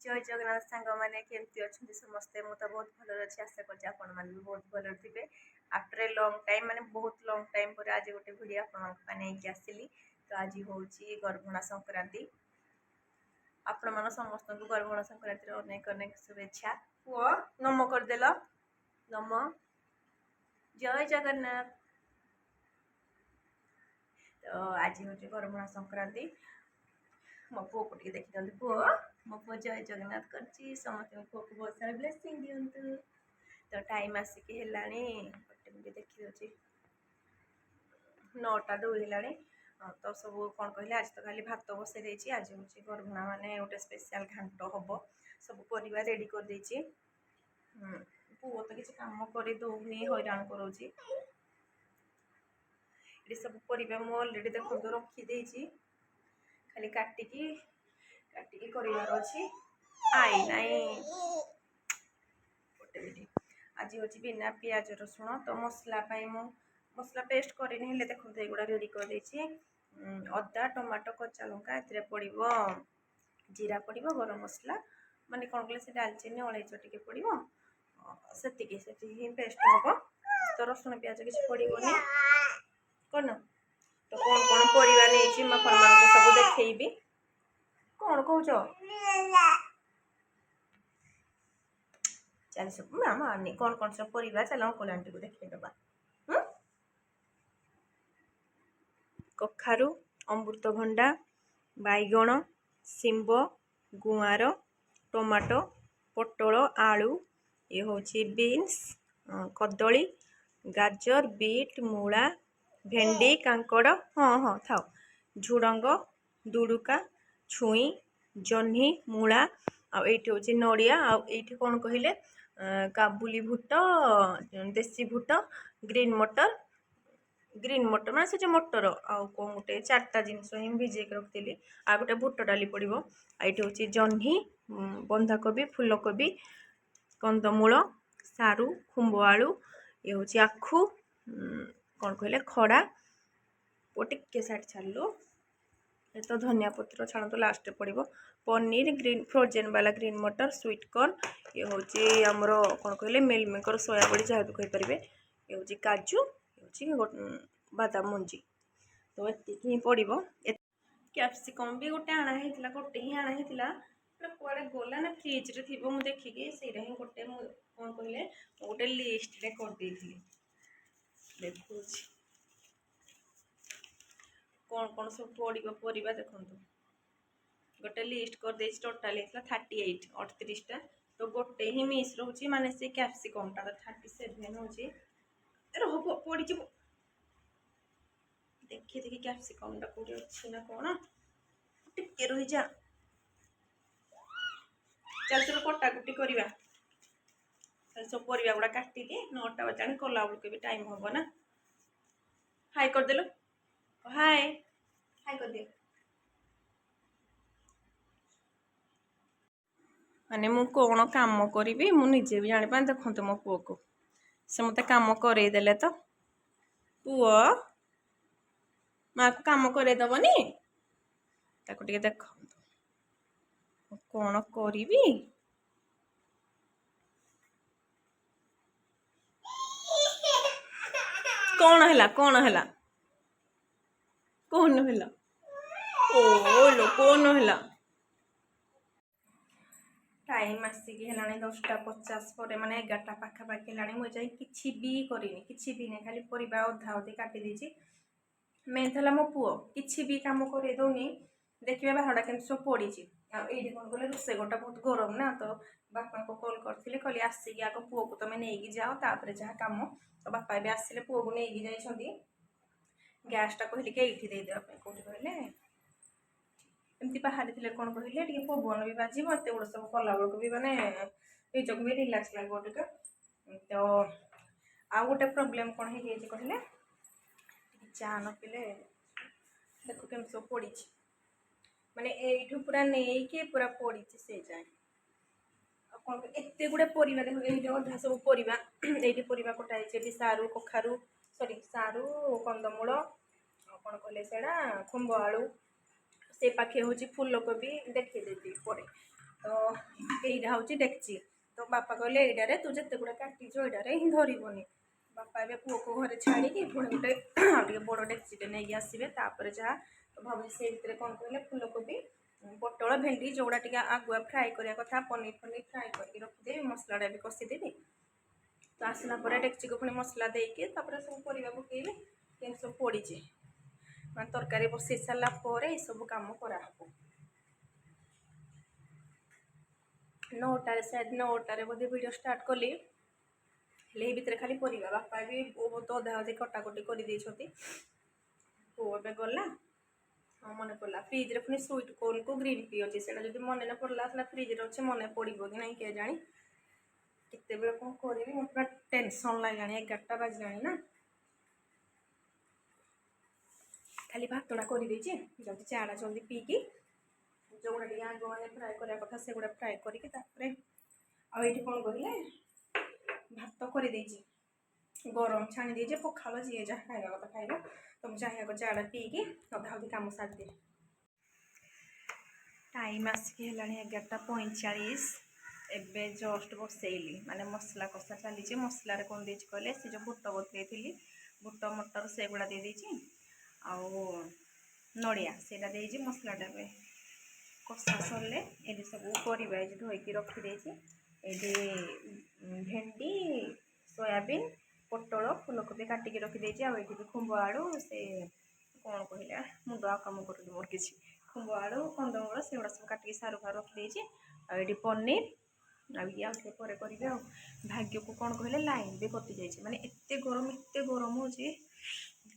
जय जगन्नाथ सांग मैंने केमती अच्छा समस्ते मु तो बहुत भल अच्छी आशा कर आपण मैंने भी बहुत भल थे आफ्टर ए लंग टाइम माने बहुत लंग टाइम पर आज गोटे भिडियो आपकी आसली तो आज हूँ गर्भणा संक्रांति आपण मान समस्त गर्भणा संक्रांति अनेक अनेक शुभेच्छा पुओ नम करदेल नम जय जगन्नाथ तो आज हूँ गर्भणा संक्रांति मो पुओ को देखी दिखाते पुओ मो पुओ जय जगन्नाथ कर समस्त पुओ को बहुत सारा ब्लेसिंग दिंतु तो टाइम आसिक है देखी दूसरी 9टा 2 है तो सब कौन कहले आज तो खाली भात बसई आज हूँ गर्भणा माने गोटे स्पेशल घांट हम सब परिवा रेडी कर देछि पुओ तो किसी काम कर दौनी हैरान करोची ये सब परिवा मु ऑलरेडी देखो रखी खाली काटिकी करार अच्छी आई नाई आज हूँ बिना पियाज रसुण तो मसला मु मसला पेस्ट करनी देखो ये रेडी कर अदा टमाटो कच्चा लंका ए पड़ो जीरा पड़ो गरम मसला माने कौन कले डालचीनी अलैच टे पड़ो से पेस्ट हम तो रसुण प्याज किसी पड़ोनी कौन तो कौन कौन परिवा नहीं सब देखी कौन कौच चल सब मानी कौन कौन सब परिवा चल अंकल आंटी को देखी दबा कखारु अमृतभंडा बैगण शिंब गुआर टमाटो पोटल आलू ये हूँ बीन्स कदली गाजर बीट मूला भेंडी कांकड़ हाँ हाँ थाओ झुड़ंग दुड़ुका छुई जह्नी मूला आठ हूँ नड़िया आठ कौन कहले काबुली बुट देसी बुट ग्रीन मटर मैं से जो मटर आउ कौन गोटे 4टा जिनस ही भिजे रखी आ गोटे बुट डाली पड़ो ये हूँ जह्नी बंधाकोबी फूलकोबी कंदमूल सारू खुंब आलू ये हूँ आखु कौन कहले खड़ा वो टिके साइड छाड़लु ये तो धनिया पत्र छाड़ तो लास्ट पड़ो पनीर ग्रीन फ्रोजेन वाला ग्रीन मटर स्वीट कॉर्न ये हूँ आमर कौन कहले मिल मेकर सोया बड़ी जहाँ भी कहींपारे ये हूँ काजू ये हूँ बादाम मंजी तो ये पड़ो कैप्सिकम भी गोटे आना गोटे ही आना कुआड़े गला ना फ्रिज रे थी मुझे देखिकी से गोटे कौन कहले गोटे लिस्ट रे कर देखो कौन कौन सब पड़ो परिवा देखु गोटे लिस्ट कर दे टोटाल 38 38टा तो गोटे ही मिस रोचे माने से कैप्सिकम टा 37 होची रहो पड़ी देखी देखी कैप्सिकम टा कोडी अछि ना कोन टिके रही जा चल चल कटा कुटी करवा सब परिवा गुड़ा काटिकी 9टा बजाणी कला बेलू भी टाइम हम ना हाई करदेल हाय हाय कर दिया माने मु कौन काम करी मुझे भी जानी पाए देखते मो पुओ को से मत काम करदेले तो पुओ माँ को काम करदबनी ताको टिके देख कौन करी कौन है कौन है कौन है ओ लो कौन है टाइम आसिक है 10टा 50 पर माने 11टा पाखापाखि है मुझे किसी भी करनी किसी भी नहीं खाली परिवा अधा अधे काटी देछि मेन था मो पुओ किसी भी काम कर दौनी देखिए बाहर के सब पड़ी ये कौन कह रोसे घरटा बहुत गरम ना तो बापा को कॉल करते कहली आसिक आग पुओ को तुम नहीं जाओ तापर जहाँ कम तो बापा भी आसिले पुओ को नहीं जाइए गैसटा कहली कि ये देदेपे कौट कहले एमती बाहर थे कौन कहले टे पवन भी बाजी एत गुड़ सब कला बेलू भी माने निजक भी रिलैक्स लगे टे तो आउ गोटे प्रोब्लेम कौन है कहले चा न पीले देखो केम सब पड़ी माने यू पूरा नहीं कि पूरा पड़ी से जाए कौन एत गुड़े परिवा देखो अधा सब परिवा ये परिवा कटाई सारू कखारू सॉरी सारू कंदमूल कौन कहले से खुंब आलू से पाखे हूँ फूलकोबी देखी देती पर तो এইটা ହେଉଛି ଡେକ୍ଚି। ତ ବାପା କହିଲେ ଏଇଟାରେ ତୁ ଯେତେ ଗୁଡ଼ା କାଟିଛୁ ଏଇଟାରେ ହିଁ ଧରିବନି। ବାପା ଏବେ ପୁଅକୁ ଘରେ ଛାଡ଼ିକି ପୁଣି ଗୋଟେ ଆଉ ଟିକେ ବଡ଼ ଡେକ୍ଚିଟେ ନେଇକି ଆସିବେ। ତାପରେ ଯାହା ଭାବୁଛି ସେଇ ଭିତରେ କ'ଣ କହିଲେ ଫୁଲକୋବି ପୋଟଳ ଭେଣ୍ଡି ଯେଉଁଗୁଡ଼ା ଟିକେ ଆଗୁଆ ଫ୍ରାଏ କରିବା କଥା ପନିର ଫ୍ରାଏ କରିକି ରଖିଦେବି, ମସଲାଟା ବି କଷିଦେବି। ତ ଆସିଲା ପରେ ଡେକ୍ଚିକୁ ପୁଣି ମସଲା ଦେଇକି ତାପରେ ସବୁ ପରିବା ପକେଇବି। କେମିତି ସବୁ ପଡ଼ିଛି ମାନେ ତରକାରୀ ବସେଇ ସାରିଲା ପରେ ଏସବୁ କାମ କରାହବ। 9ଟାରେ ସାୟଦ 9ଟାରେ ବୋଧେ ଭିଡ଼ିଓ ଷ୍ଟାର୍ଟ କଲି। ହେଲେ ଏଇ ଭିତରେ ଖାଲି ପରିବା ବାପା ବି ବହୁତ ଅଧା ଅଧି କଟାକଟି କରିଦେଇଛନ୍ତି। ପୁଅ ଏବେ ଗଲା। ହଁ ମନେ ପଡ଼ିଲା ଫ୍ରିଜ୍ରେ ପୁଣି ସୁଇଟ୍ କର୍ଣ୍ଣକୁ ଗ୍ରୀନ୍ ପି ଅଛି। ସେଇଟା ଯଦି ମନେ ନ ପଡ଼ିଲା ସେଟା ଫ୍ରିଜ୍ରେ ଅଛି, ମନେ ପଡ଼ିବ କି ନାହିଁ କେଜାଣି। କେତେବେଳେ କ'ଣ କରିବି ମୋତେ ପୁରା ଟେନସନ୍ ଲାଗିଲାଣି। 11ଟା ବାଜିଲାଣି ନା। ଖାଲି ଭାତଟା କରିଦେଇଛି, ଯଦି ଚା'ଟା ଜଲ୍ଦି ପିଇକି ଯେଉଁଗୁଡ଼ା ଟିକେ ଆଗ ମାନେ ଫ୍ରାଏ କରିବା କଥା ସେଗୁଡ଼ା ଫ୍ରାଏ କରିକି ତାପରେ ଆଉ ଏଇଠି କ'ଣ କହିଲେ ଭାତ କରିଦେଇଛି, ଗରମ ଛାଣି ଦେଇଛି। ପଖାଳ ଯିଏ ଯାହା ଖାଇବା କଥା ଖାଇବ। ତ ମୁଁ ଚାହିଁବାକୁ ଚା'ଟା ପିଇକି ଅଧା ଅଧି କାମ ସାରିଦିଏ। ଟାଇମ୍ ଆସିକି ହେଲାଣି 11ଟା 45। ଏବେ ଜଷ୍ଟ ବସେଇଲି ମାନେ ମସଲା କଷା ଚାଲିଛି। ମସଲାରେ କ'ଣ ଦେଇଛି କହିଲେ ସେ ଯେଉଁ ବୁଟ ବତୁରେଇଥିଲି ବୁଟ ମଟର ସେଗୁଡ଼ା ଦେଇଦେଇଛି, ଆଉ ନଡ଼ିଆ ସେଇଟା ଦେଇଛି। ମସଲାଟା ଏବେ କଷା ସରିଲେ ଏଠି ସବୁ ପରିବା ଏଠି ଧୋଇକି ରଖିଦେଇଛି। ଏଠି ଭେଣ୍ଡି ସୋୟାବିନ୍ ପୋଟଳ ଫୁଲକୋବି କାଟିକି ରଖିଦେଇଛି। ଆଉ ଏଠି ବି ଖୁମ୍ବ ଆଳୁ ସେ କ'ଣ କହିଲା ମୁଣ୍ଡ ଆଉ କାମ କରୁନି ମୋର କିଛି, ଖୁମ୍ବ ଆଳୁ କନ୍ଦମୂଳ ସେଗୁଡ଼ା ସବୁ କାଟିକି ସାରୁ ଫାରୁ ରଖିଦେଇଛି। ଆଉ ଏଠି ପନିର ଆଉ ଇଏ ଆଉ ଟିକେ ପରେ କରିବେ। ଆଉ ଭାଗ୍ୟକୁ କ'ଣ କହିଲେ ଲାଇନ୍ ବି କଟିଯାଇଛି। ମାନେ ଏତେ ଗରମ ହେଉଛି,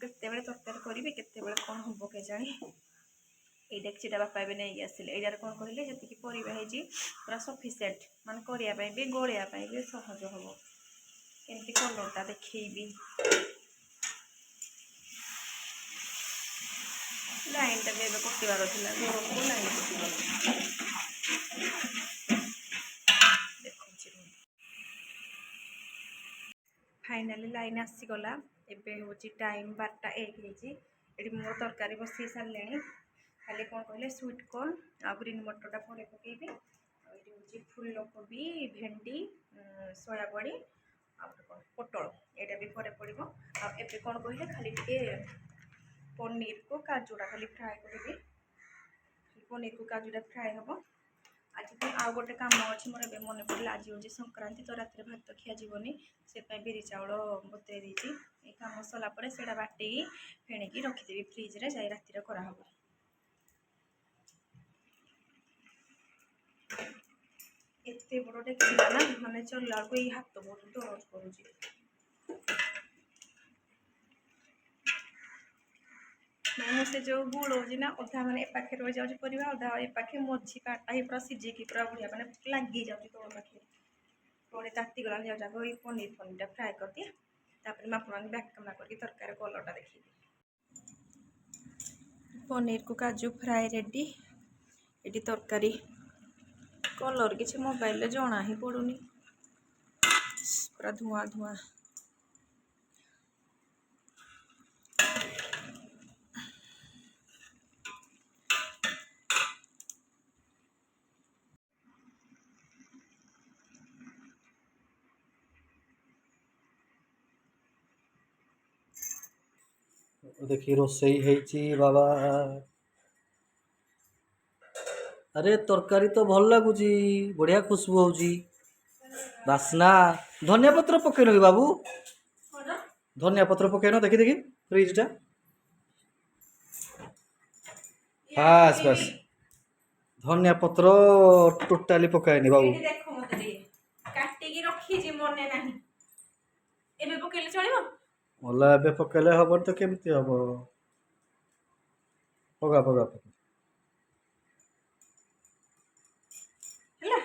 କେତେବେଳେ ତରକାରୀ କରିବି କେତେବେଳେ କ'ଣ ହେବ କେଜାଣି। এই ଡେକ୍ଚିଟା ବାପା ଏବେ ନେଇକି ଆସିଲେ। ଏଇଟାରେ କ'ଣ କହିଲେ ଯେତିକି ପରିବା ହେଇଛି ପୁରା ସଫିସିଏଣ୍ଟ, ମାନେ କରିବା ପାଇଁ ବି ଗୋଳେଇବା ପାଇଁ ବି ସହଜ ହେବ। କେମିତି କଲର୍ଟା ଦେଖେଇବି। ଲାଇନ୍ଟା ବି ଏବେ କଟିବାର ଥିଲା, ଗରମକୁ ଲାଇନ୍ କଟିଗଲା। ଦେଖୁଛି ଫାଇନାଲି ଲାଇନ୍ ଆସିଗଲା। ଏବେ ହେଉଛି ଟାଇମ୍ 12:01 ହେଇଛି। ଏଠି ମୋର ତରକାରୀ ବସେଇ ସାରିଲେଣି। ଖାଲି କ'ଣ କହିଲେ ସୁଇଟ୍ କର୍ଣ୍ଣ ଆଉ ଗ୍ରୀନ୍ ମଟରଟା ପରେ ପକେଇବି। ଆଉ ଏଠି ହେଉଛି ଫୁଲକୋବି ଭେଣ୍ଡି ସୋୟାବଡ଼ି ଆଉ କ'ଣ ପୋଟଳ ଏଇଟା ବି ପରେ ପଡ଼ିବ। ଆଉ ଏବେ କ'ଣ କହିଲେ ଖାଲି ଟିକେ ପନିରକୁ କାଜୁଟା ଖାଲି ଫ୍ରାଏ କରିବି। ପନିରକୁ କାଜୁଟା ଫ୍ରାଏ ହେବ। ଆଜି ତ ଆଉ ଗୋଟେ କାମ ଅଛି ମୋର ଏବେ ମନେ ପଡ଼ିଲା। ଆଜି ହେଉଛି ସଂକ୍ରାନ୍ତି, ତ ରାତିରେ ଭାତ ଖିଆଯିବନି। ସେଥିପାଇଁ ବିରି ଚାଉଳ ବତେଇ ଦେଇଛି। ଏ କାମ ସରିଲା ପରେ ସେଇଟା ବାଟିକି ଫେଣିକି ରଖିଦେବି ଫ୍ରିଜ୍ରେ, ଯାଇ ରାତିରେ କରାହେବ। ଏତେ ବଡ଼ ଡେକ୍ଚିଟା ନା, ମାନେ ଚଳିଲା ବେଳକୁ ଏଇ ହାତ ବହୁତ ଦରଜ କରୁଛି। ମୁଁ ସେ ଯେଉଁ ଗୁଳଉଛି ନା ଅଧା ମାନେ ଏ ପାଖେ ରହିଯାଉଛି ପରିବା, ଅଧା ଏ ପାଖେ ମଝି ପାଟଟା ହିଁ ପୁରା ସିଝିକି ପୁରା ବଢ଼ିଆ ମାନେ ଲାଗି ଯାଉଛି ତଳ ପାଖେ। ପୁଣି ତାତିଗଲା ଯାଉ ଯାକ ଏଇ ପନିରଟା ଫ୍ରାଏ କରିଦିଏ। ତାପରେ ମୁଁ ଆପଣଙ୍କୁ ବ୍ୟାକ୍ କ୍ୟାମେରା କରିକି ତରକାରୀ କଲର୍ଟା ଦେଖିବି। ପନିରକୁ କାଜୁ ଫ୍ରାଏ ରେଡ଼ି। ଏଠି ତରକାରୀ କଲର୍ କିଛି ମୋବାଇଲରେ ଜଣା ହିଁ ପଡ଼ୁନି, ପୁରା ଧୂଆଁ ଧୂଆଁ। देखिए रोसई ହେଇଛି ବାବା। ଆରେ ତରକାରୀ ତ ଭଲ ଲାଗୁଛି, ବଢିଆ ଖୁସବୁ ହଉଛି, ବାସ୍ନା। ଧନିଆ ପତ୍ର ପକେଇନ କି ବାବୁ? ଧନିଆ ପତ୍ର ପକେଇନ, ଦେଖି ଦେଖି ଫ୍ରିଜଟା। ବାସ୍ ବାସ୍, ଧନିଆ ପତ୍ର ଟୋଟାଲି ପକାଏନି ବାବୁ। ଦେଖ ମତେ ଟିକେ କାଟିକି ରଖିଛି ମନେ ନାହିଁ, ଏବେ ପକେଇଲେ ଚଳିବ? ମଲା ଏବେ ପକେଇଲେ ହବନି ତ କେମିତି ହବ? ପକା ପକା ପକା। ହେଲା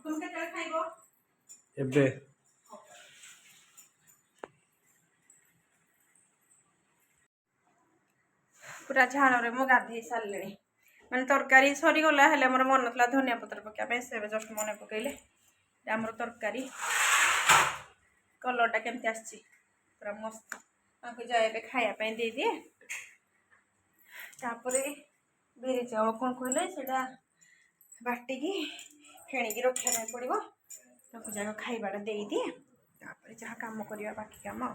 ତୁମେ କେତେବେଳେ ଖାଇବ? ଏବେ ପୁରା ଝାଳରେ ମୁଁ ଗାଧେଇ ସାରିଲିଣି। ମାନେ ତରକାରୀ ସରିଗଲା, ହେଲେ ଆମର ମନେ ନଥିଲା ଧନିଆ ପତ୍ର ପକେଇବା ପାଇଁ। ସେ ଏବେ ଜଷ୍ଟ ମନେ ପକେଇଲେ। ଆମର ତରକାରୀ କଲର୍ଟା କେମିତି ଆସିଛି, ପୁରା ମସ୍ତ। ତାଙ୍କୁ ଯାଏ ଏବେ ଖାଇବା ପାଇଁ ଦେଇଦିଏ। ତାପରେ ବିରି ଚାଉଳ କ'ଣ କହିଲେ ସେଇଟା ବାଟିକି ଫେଣିକି ରଖିବା ପାଇଁ ପଡ଼ିବ। ତାକୁ ଯାକ ଖାଇବାଟା ଦେଇଦିଏ, ତାପରେ ଯାହା କାମ କରିବା ବାକି କାମ।